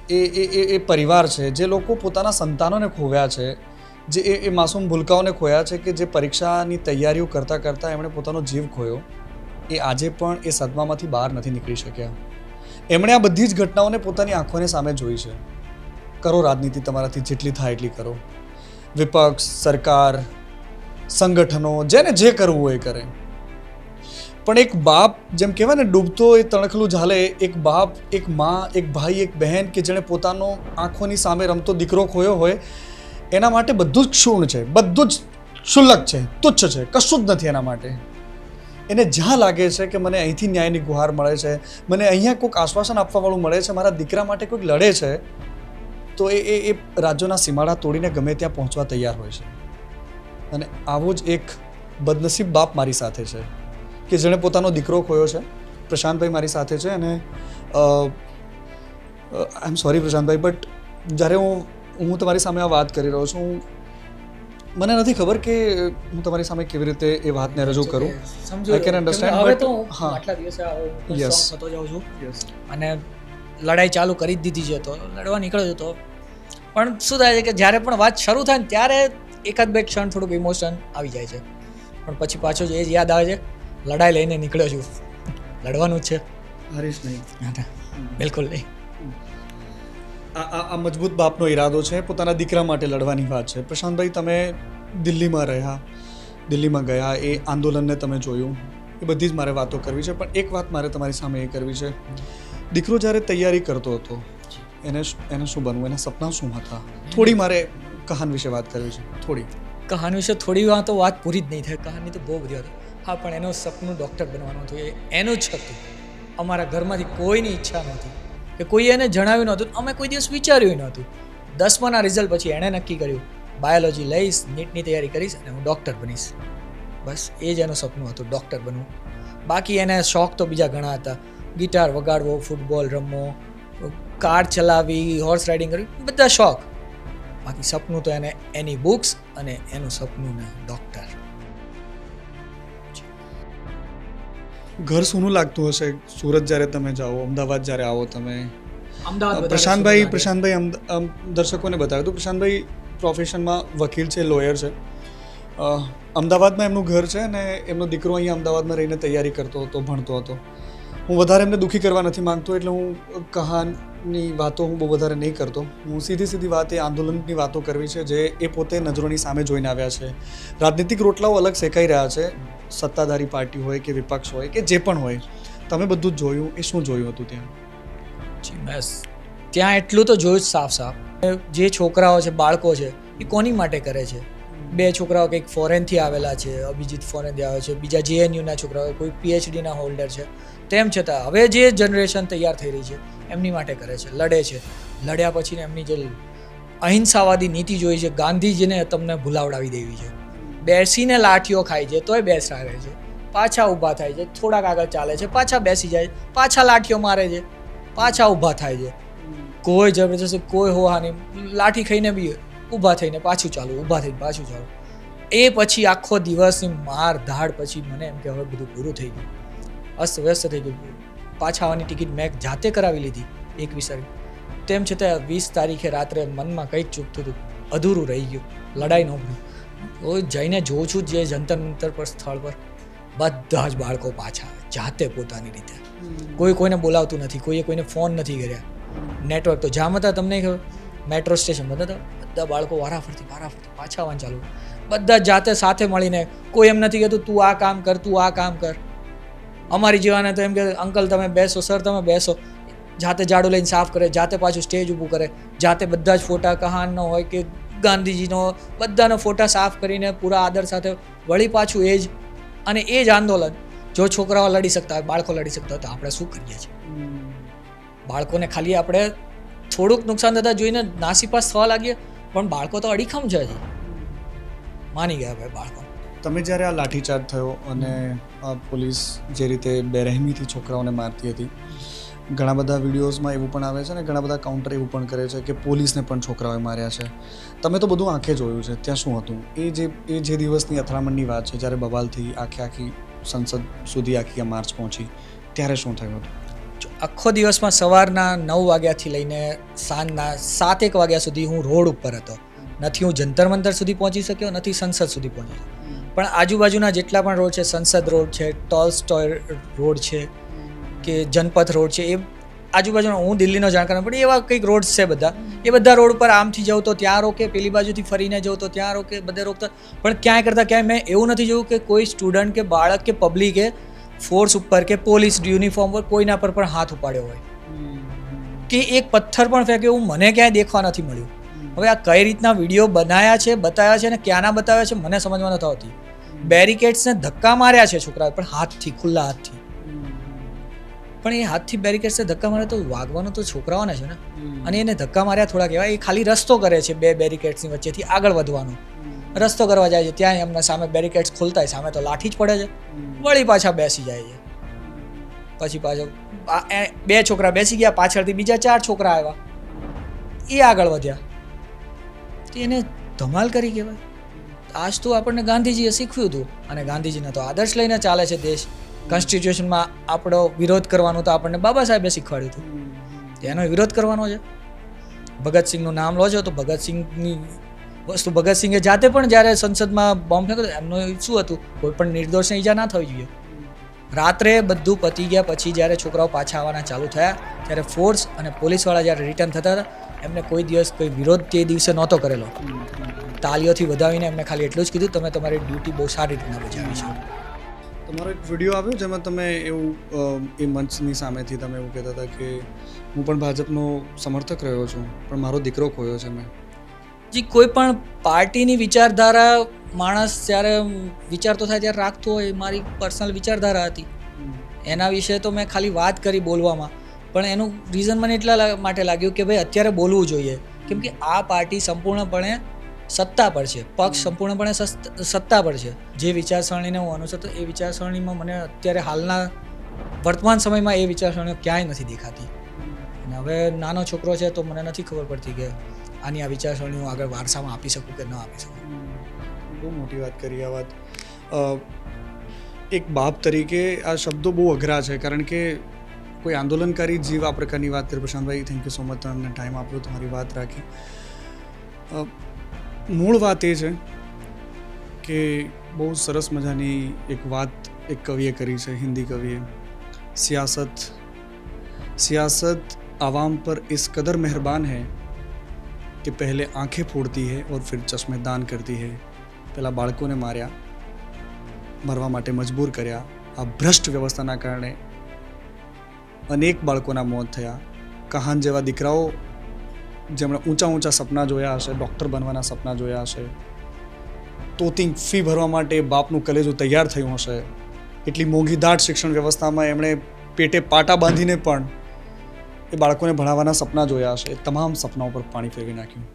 એ પરિવાર છે, જે લોકો પોતાના સંતાનોને ખોવ્યા છે, જે એ માસૂમ ભૂલકાઓને ખોયા છે, કે જે પરીક્ષાની તૈયારીઓ કરતાં કરતાં એમણે પોતાનો જીવ ખોયો, એ આજે પણ એ સદમામાંથી બહાર નથી નીકળી શક્યા. એમણે આ બધી જ ઘટનાઓને પોતાની આંખોની સામે જોઈ છે. કરો રાજનીતિ, તમારાથી જેટલી થાય એટલી કરો. વિપક્ષ, સરકાર, સંગઠનો, જેને જે કરવું હોય એ કરે. પણ એક બાપ, જેમ કહેવાય ને, ડૂબતો એ તણખલું ઝાલે, એક બાપ, એક મા, એક ભાઈ, એક બહેન કે જેણે પોતાનો આંખોની સામે રમતો દીકરો ખોયો હોય, એના માટે બધું જ ક્ષુણ છે, બધું જ ક્ષુલ્લક છે, તુચ્છ છે, કશું જ નથી એના માટે. એને જ્યાં લાગે છે કે મને અહીંથી ન્યાયની ગુહાર મળે છે, મને અહીંયા કોઈક આશ્વાસન આપવાવાળું મળે છે, મારા દીકરા માટે કોઈક લડે છે, તો એ રાજ્યોના સીમાડા તોડીને ગમે ત્યાં પહોંચવા તૈયાર હોય છે. અને આવો જ એક બદનસીબ બાપ મારી સાથે છે, કે જેણે પોતાનો દીકરો ખોયો છે. પ્રશાંતભાઈ મારી સાથે છે. અને આઈ એમ સોરી પ્રશાંતભાઈ, બટ જ્યારે હું તમારી સામે આ વાત કરી રહ્યો છું, મને નથી ખબર કે હું તમારી સામે કેવી રીતે એ વાતને રજૂ કરું. I can understand. હવે તો હું આટલા દિવસે થતો જાઉં છું અને લડાઈ ચાલુ કરી જ દીધી છે, તો લડવા નીકળ્યો છું. તો પણ શું થાય છે કે જ્યારે પણ વાત શરૂ થાય ને ત્યારે એકાદ બે ક્ષણ થોડુંક ઇમોશન આવી જાય છે, પણ પછી પાછો એ જ યાદ આવે છે, લડાઈ લઈને નીકળ્યો છું, લડવાનું જ છે. હરીશ નહીં, બિલકુલ નહીં. આ મજબૂત બાપનો ઈરાદો છે, પોતાના દીકરા માટે લડવાની વાત છે. પ્રશાંતભાઈ, તમે દિલ્હીમાં રહ્યા, દિલ્હીમાં ગયા, એ આંદોલનને તમે જોયું, એ બધી જ મારે વાતો કરવી છે. પણ એક વાત મારે તમારી સામે એ કરવી છે, દીકરો જ્યારે તૈયારી કરતો હતો, એને શું બનવું, એના સપના શું હતા, થોડી મારે કહાન વિશે વાત કરવી છે. થોડી કહાન વિશે થોડી વાર તો વાત પૂરી જ નહીં થાય, કહાની તો બહુ બધી હતી. હા, પણ એનું સપનું ડૉક્ટર બનવાનું હતું, એ એનું જ હતું. અમારા ઘરમાંથી કોઈની ઈચ્છા નહોતી કે કોઈ એને જણાવ્યું નહોતું, અમે કોઈ દિવસ વિચાર્યું નહોતું. 10માના રિઝલ્ટ પછી એણે નક્કી કર્યું, બાયોલોજી લઈશ, નીટની તૈયારી કરીશ અને હું ડૉક્ટર બનીશ. બસ એ જ એનું સપનું હતું, ડૉક્ટર બનવું. બાકી એને શોખ તો બીજા ઘણા હતા, ગિટાર વગાડવો, ફૂટબોલ રમવો, કાર ચલાવવી, હોર્સ રાઇડિંગ કરવી, બધા શોખ. બાકી સપનું તો એને એની બુક્સ અને એનું સપનું ને ડૉક્ટર. ઘર સૂનું લાગતું હશે સુરત જ્યારે તમે જાઓ, અમદાવાદ જ્યારે આવો તમે. અમદાવાદ પ્રશાંતભાઈ દર્શકોને બતાવ્યું હતું, પ્રશાંતભાઈ પ્રોફેશનમાં વકીલ છે, લોયર છે. અમદાવાદમાં એમનું ઘર છે અને એમનો દીકરો અહીંયા અમદાવાદમાં રહીને તૈયારી કરતો હતો, ભણતો હતો. હું વધારે એમને દુઃખી કરવા નથી માંગતો, એટલે હું કહાની વાતો હું બહુ વધારે નહીં કરતો. હું સીધી વાત એ આંદોલનની વાતો કરવી છે, જે એ પોતે નજરોની સામે જોઈને આવ્યા છે. રાજનીતિક રોટલાઓ અલગ શેકાઈ રહ્યા છે, સત્તાધારી પાર્ટી હોય કે વિપક્ષ હોય કે જે પણ હોય. તમે બધું જ જોયું, એ શું જોયું હતું ત્યાં? બસ ત્યાં એટલું તો જોયું જ સાફ. જે છોકરાઓ છે, બાળકો છે, એ કોની માટે કરે છે? 2 છોકરાઓ કંઈક ફોરેનથી આવેલા છે, અભિજીત ફોરેનથી આવે છે, બીજા JNUના છોકરાઓ, કોઈ PhDના હોલ્ડર છે. તેમ છતાં હવે જે જનરેશન તૈયાર થઈ રહી છે એમની માટે કરે છે, લડે છે. લડ્યા પછી એમની જે અહિંસાવાદી નીતિ જોઈ છે, ગાંધીજીને તમને ભૂલાવડાવી દેવી છે. બેસીને લાઠીઓ ખાય છે તોય બેસાડે છે, પાછા ઊભા થાય છે, થોડાક આગળ ચાલે છે, પાછા બેસી જાય, પાછા લાઠીઓ મારે છે, પાછા ઊભા થાય છે. કોઈ જબરજસ્ત કોઈ હોવા નહીં, લાઠી ખાઈને બી ઊભા થઈને પાછું ચાલુ, ઊભા થઈને પાછું ચાલુ. એ પછી આખો દિવસની માર ધાડ પછી મને એમ કે હવે બધું પૂરું થઈ ગયું, અસ્તવ્યસ્ત થઈ ગયું. પાછા આવવાની ટિકિટ મેં જાતે કરાવી લીધી 21 તારીખ. તેમ છતાં 20 તારીખે રાત્રે મનમાં કંઈક ચૂકતું હતું, અધૂરું રહી ગયું, લડાઈ નહોતી. જઈને જોઉં છું જે જંતર મંતર પર સ્થળ પર બધા જ બાળકો પાછા આવે જાતે પોતાની રીતે. કોઈ કોઈને બોલાવતું નથી, કોઈએ કોઈને ફોન નથી કર્યા. નેટવર્ક તો જામ હતા, તમને ખબર, મેટ્રો સ્ટેશન બધા બાળકો વારાફરતી પાછા આવવાનું ચાલુ. બધા જાતે સાથે મળીને, કોઈ એમ નથી કહેતું તું આ કામ કર, તું આ કામ કર. અમારી જેવાને તો એમ કે અંકલ તમે બેસો, સર તમે બેસો. જાતે ઝાડુ લઈને સાફ કરે, જાતે પાછું સ્ટેજ ઊભું કરે, જાતે બધા જ ફોટા કહાનનો હોય કે ગાંધીજીનો બધાનો ફોટા સાફ કરીને પૂરા આદર સાથે વળી પાછું એ જ અને એ જ આંદોલન. જો છોકરાઓ લડી શકતા હોય, બાળકો લડી શકતા હોય, તો આપણે શું કરીએ છીએ? બાળકોને ખાલી આપણે થોડુંક નુકસાન થતાં જોઈને નાસીપાસ થવા લાગીએ, પણ બાળકો તો અડીખમ છે, માની ગયા ભાઈ બાળકો. તમે જ્યારે આ લાઠીચાર્જ થયો અને પોલીસ જે રીતે બેરહેમીથી છોકરાઓને મારતી હતી, ઘણા બધા વિડીયોઝમાં એવું પણ આવે છે ને ઘણા બધા કાઉન્ટર એવું પણ કરે છે કે પોલીસને પણ છોકરાઓએ માર્યા છે. તમે તો બધું આંખે જોયું છે, ત્યાં શું હતું? એ જે દિવસની અથડામણની વાત છે, જ્યારે બવાલ થઈ, આખી સંસદ સુધી આખી આ માર્ચ પહોંચી, ત્યારે શું થયું હતું? આખો દિવસમાં સવારના 9 વાગ્યાથી લઈને સાંજના 7-1 વાગ્યા સુધી હું રોડ ઉપર હતો. નથી હું જંતર મંતર સુધી પહોંચી શક્યો, નથી સંસદ સુધી પહોંચી શક્યો. પણ આજુબાજુના જેટલા પણ રોડ છે, સંસદ રોડ છે, ટોલ્સ્ટોય રોડ છે કે જનપથ રોડ છે, એ આજુબાજુના, હું દિલ્હીનો જાણકાર પણ એવા કંઈક રોડ્સ છે બધા. એ બધા રોડ ઉપર આમથી જાઉં તો ત્યાં રોકે, પેલી બાજુથી ફરીને જાઉં તો ત્યાં રોકે, બધે રોકતા. પણ ક્યાંય મેં એવું નથી જોયું કે કોઈ સ્ટુડન્ટ કે બાળક કે પબ્લિકે ફોર્સ ઉપર કે પોલીસ યુનિફોર્મ પર કોઈના પર પણ હાથ ઉપાડ્યો હોય કે એક પથ્થર પણ ફેંક્યો એવું મને ક્યાંય દેખવા નથી મળ્યું. હવે આ કઈ રીતના વિડીયો બનાવ્યા છે, બતાવ્યા છે અને ક્યાંના બતાવ્યા છે મને સમજમાં નથી આવતી. બેરિકેડ્સને ધક્કા માર્યા છે છોકરાએ, પણ હાથથી, ખુલ્લા હાથથી. પણ એ હાથથી બેરિકેડ્સને ધક્કા મારે તો વાગવાનું તો છોકરાઓને છે ને. અને એને ધક્કા માર્યા થોડા કહેવાય, એ ખાલી રસ્તો કરે છે બે બેરિકેડ્સની વચ્ચેથી આગળ વધવાનો રસ્તો કરવા જાય છે. ત્યાં એમના સામે બેરિકેડ્સ ખોલતા સામે તો લાઠી જ પડે છે, વળી પાછા બેસી જાય છે. પછી પાછો 2 છોકરા બેસી ગયા, પાછળથી બીજા 4 છોકરા આવ્યા, એ આગળ વધ્યા. તો એને ધમાલ કરી કહેવાય. આજ તો આપણને ગાંધીજીએ શીખવ્યું હતું, અને ગાંધીજીને તો આદર્શ લઈને ચાલે છે દેશ. કોન્સ્ટિટ્યુશનમાં આપણો વિરોધ કરવાનો તો આપણને બાબા સાહેબે શીખવાડ્યું હતું, એનો વિરોધ કરવાનો છે. ભગતસિંહનું નામ લો છો તો ભગતસિંહની વસ્તુ, ભગતસિંહે જાતે પણ જ્યારે સંસદમાં બોમ્બ ફેંક્યો એમનું શું હતું, કોઈ પણ નિર્દોષને ઈજા ના થવી જોઈએ. રાત્રે બધું પતી ગયા પછી જ્યારે છોકરાઓ પાછા આવવાના ચાલુ થયા, ત્યારે ફોર્સ અને પોલીસવાળા જ્યારે રિટર્ન થતા હતા, એમને કોઈ દિવસ કોઈ વિરોધ તે દિવસે નહોતો કરેલો. તાલીઓથી વધાવીને એમને ખાલી એટલું જ કીધું, તમે તમારી ડ્યુટી બહુ સારી રીતના બજાવી છે. તમારો એક વિડીયો આવ્યો જેમાં તમે એવું એ મંચની સામેથી તમે એવું કહેતા હતા કે હું પણ ભાજપનો સમર્થક રહ્યો છું, પણ મારો દીકરો ખોયો છે મેં. જી, કોઈ પણ પાર્ટીની વિચારધારા માણસ જ્યારે વિચારતો થાય ત્યારે રાખતો હોય, મારી પર્સનલ વિચારધારા હતી. એના વિશે તો મેં ખાલી વાત કરી બોલવામાં, પણ એનું રીઝન મને એટલા માટે લાગ્યું કે ભાઈ અત્યારે બોલવું જોઈએ, કેમ કે આ પાર્ટી સંપૂર્ણપણે સત્તા પર છે, પક્ષ સંપૂર્ણપણે સત્તા પર છે. જે વિચારસરણીને હું અનુસરતો એ વિચારસરણીમાં મને અત્યારે હાલના વર્તમાન સમયમાં એ વિચારસરણીઓ ક્યાંય નથી દેખાતી. અને હવે નાનો છોકરો છે તો મને નથી ખબર પડતી કે આની આ વિચારસરણી હું આગળ વારસામાં આપી શકું કે ન આપી શકું. બહુ મોટી વાત કરી આ વાત. એક બાપ તરીકે આ શબ્દો બહુ અઘરા છે, કારણ કે કોઈ આંદોલનકારી જીવ આ પ્રકારની વાત કરી. Prashantbhai, thank you so much, તમને ટાઈમ આપ્યો, તમારી વાત રાખી. મૂળ વાત એ છે કે બહુ સરસ મજાની એક વાત એક કવિએ કરી છે, હિન્દી કવિએ. सियासत आवाम पर इस कदर मेहरबान है कि पहले आंखें फोड़ती है और फिर चश्मे दान करती है. પહેલાં બાળકોને માર્યા, મરવા માટે મજબૂર કર્યા. આ ભ્રષ્ટ વ્યવસ્થાના કારણે અનેક બાળકોના મોત થયા. કહાન જેવા દીકરાઓ જેમણે ઊંચા સપના જોયા હશે, ડૉક્ટર બનવાના સપના જોયા હશે, તોતિંગ ફી ભરવા માટે બાપનું કલેજું તૈયાર થયું હશે, એટલી મોંઘીદાટ શિક્ષણ વ્યવસ્થામાં એમણે પેટે પાટા બાંધીને પણ એ બાળકોને ભણાવવાના સપના જોયા હશે, એ તમામ સપનાઓ પર પાણી ફેરવી નાખ્યું.